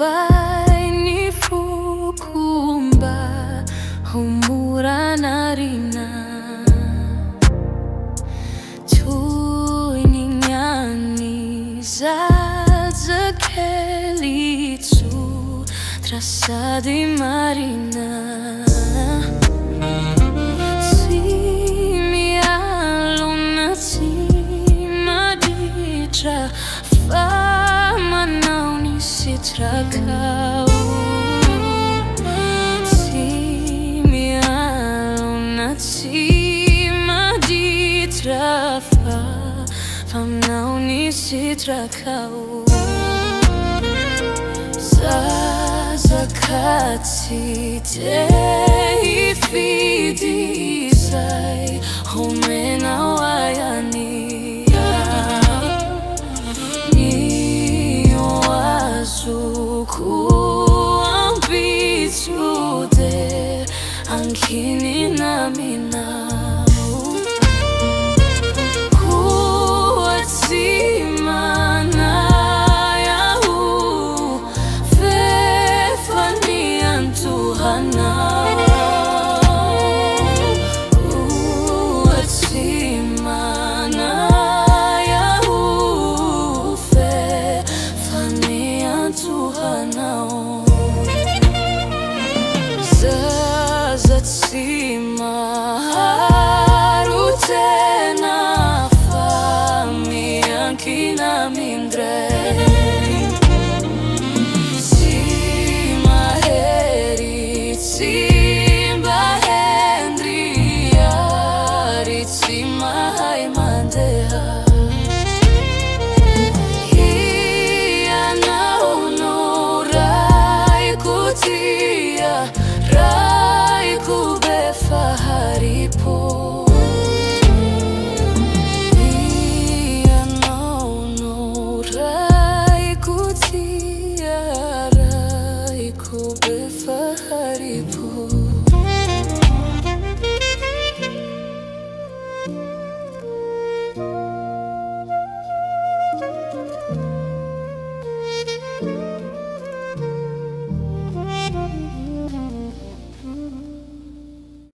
vai ny fokomba ho mora narina toy ny gn'an'ny zazakely tsotra sady marina. Tsy mialona, tsy maditra fa manao ny sitrakao. Tsy mialona, tsy maditra fa manao ny sitrakao. Zazakatsy te hifidy izay homenao ayania. Ny azoko ambitsode ankinina minao. Koatsy manayaho fefanian Tuhanao. Koatsy manayaho fefanian Tuhanao.